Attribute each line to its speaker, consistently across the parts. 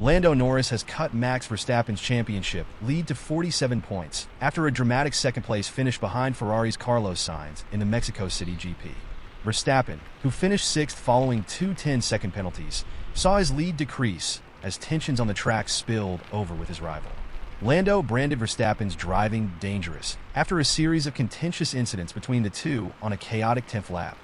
Speaker 1: Lando Norris has cut Max Verstappen's championship lead to 47 points after a dramatic second-place finish behind Ferrari's Carlos Sainz in the Mexico City GP. Verstappen, who finished sixth following two 10-second penalties, saw his lead decrease as tensions on the track spilled over with his rival. Lando branded Verstappen's driving dangerous after a series of contentious incidents between the two on a chaotic 10th lap,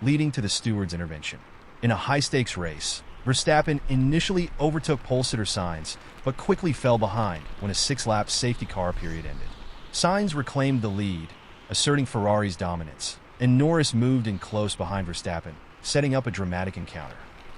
Speaker 1: leading to the steward's intervention. In a high-stakes race, Verstappen initially overtook pole-sitter Sainz, but quickly fell behind when a 6-lap safety car period ended. Sainz reclaimed the lead, asserting Ferrari's dominance, and Norris moved in close behind Verstappen, setting up a dramatic encounter.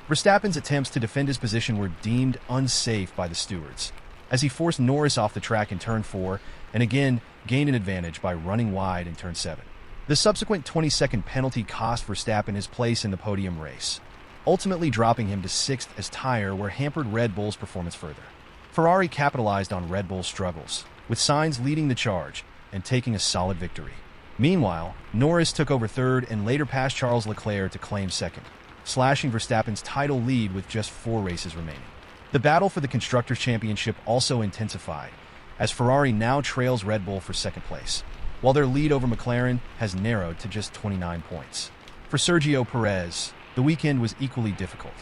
Speaker 1: Verstappen's attempts to defend his position were deemed unsafe by the stewards, as he forced Norris off the track in Turn 4 and again gained an advantage by running wide in Turn 7. The subsequent 20-second penalty cost Verstappen his place in the podium race, ultimately dropping him to sixth as tire wear hampered Red Bull's performance further. Ferrari capitalized on Red Bull's struggles, with Sainz leading the charge and taking a solid victory. Meanwhile, Norris took over third and later passed Charles Leclerc to claim second, slashing Verstappen's title lead with just 4 races remaining. The battle for the Constructors' Championship also intensified, as Ferrari now trails Red Bull for second place, while their lead over McLaren has narrowed to just 29 points. For Sergio Perez, the weekend was equally difficult.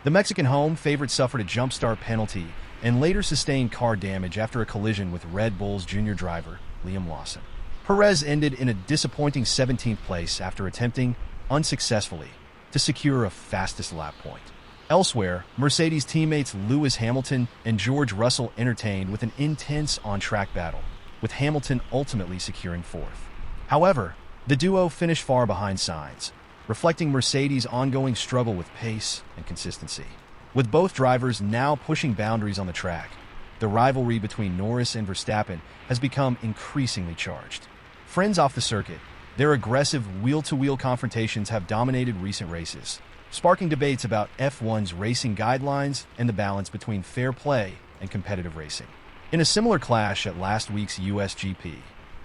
Speaker 1: The Mexican home favorite suffered a jump-start penalty and later sustained car damage after a collision with Red Bull's junior driver, Liam Lawson. Perez ended in a disappointing 17th place after attempting, unsuccessfully, to secure a fastest lap point. Elsewhere, Mercedes teammates Lewis Hamilton and George Russell entertained with an intense on-track battle, with Hamilton ultimately securing fourth. However, the duo finished far behind Sainz, reflecting Mercedes' ongoing struggle with pace and consistency. With both drivers now pushing boundaries on the track, the rivalry between Norris and Verstappen has become increasingly charged. Friends off the circuit, their aggressive wheel-to-wheel confrontations have dominated recent races, sparking debates about F1's racing guidelines and the balance between fair play and competitive racing. In a similar clash at last week's US GP,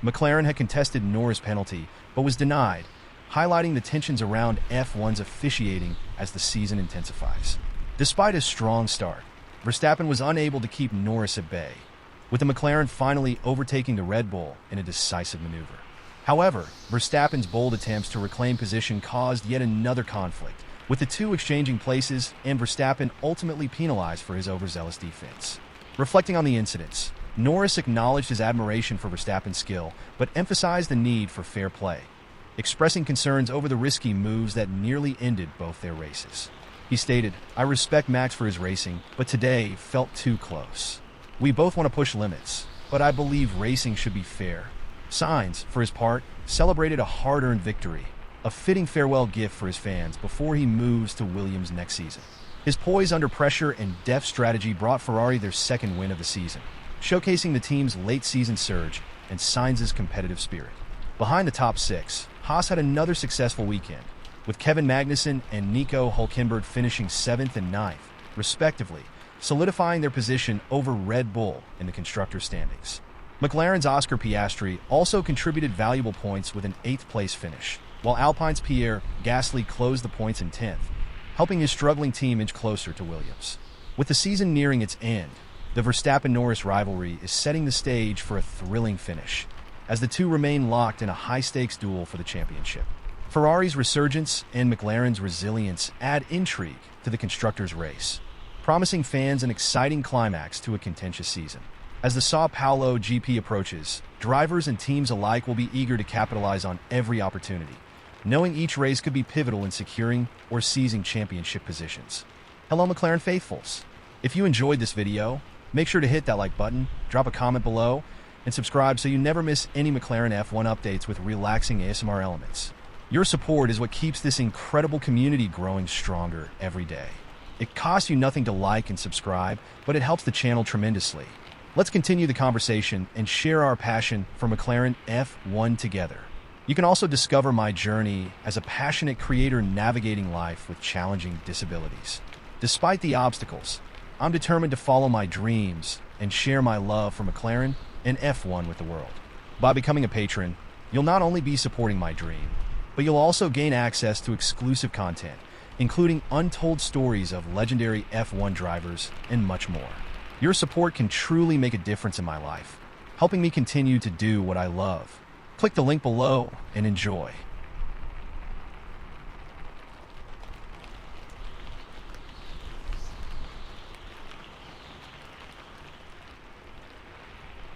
Speaker 1: McLaren had contested Norris' penalty but was denied, highlighting the tensions around F1's officiating as the season intensifies. Despite a strong start, Verstappen was unable to keep Norris at bay, with the McLaren finally overtaking the Red Bull in a decisive maneuver. However, Verstappen's bold attempts to reclaim position caused yet another conflict, with the two exchanging places and Verstappen ultimately penalized for his overzealous defense. Reflecting on the incidents, Norris acknowledged his admiration for Verstappen's skill, but emphasized the need for fair play, expressing concerns over the risky moves that nearly ended both their races. He stated, "I respect Max for his racing, but today felt too close. We both want to push limits, but I believe racing should be fair." Sainz, for his part, celebrated a hard-earned victory, a fitting farewell gift for his fans before he moves to Williams next season. His poise under pressure and deft strategy brought Ferrari their second win of the season, showcasing the team's late-season surge and Sainz's competitive spirit. Behind the top 6, Haas had another successful weekend, with Kevin Magnussen and Nico Hülkenberg finishing 7th and 9th, respectively, solidifying their position over Red Bull in the constructors' standings. McLaren's Oscar Piastri also contributed valuable points with an 8th-place finish, while Alpine's Pierre Gasly closed the points in 10th, helping his struggling team inch closer to Williams. With the season nearing its end, the Verstappen-Norris rivalry is setting the stage for a thrilling finish, as the two remain locked in a high-stakes duel for the championship. Ferrari's resurgence and McLaren's resilience add intrigue to the constructors' race, promising fans an exciting climax to a contentious season. As the São Paulo GP approaches, drivers and teams alike will be eager to capitalize on every opportunity, knowing each race could be pivotal in securing or seizing championship positions. Hello, McLaren faithfuls. If you enjoyed this video, make sure to hit that like button, drop a comment below, and subscribe so you never miss any McLaren F1 updates with relaxing ASMR elements. Your support is what keeps this incredible community growing stronger every day. It costs you nothing to like and subscribe, but it helps the channel tremendously. Let's continue the conversation and share our passion for McLaren F1 together. You can also discover my journey as a passionate creator navigating life with challenging disabilities. Despite the obstacles, I'm determined to follow my dreams and share my love for McLaren and F1 with the world. By becoming a patron, you'll not only be supporting my dream, but you'll also gain access to exclusive content, including untold stories of legendary F1 drivers and much more. Your support can truly make a difference in my life, helping me continue to do what I love. Click the link below and enjoy.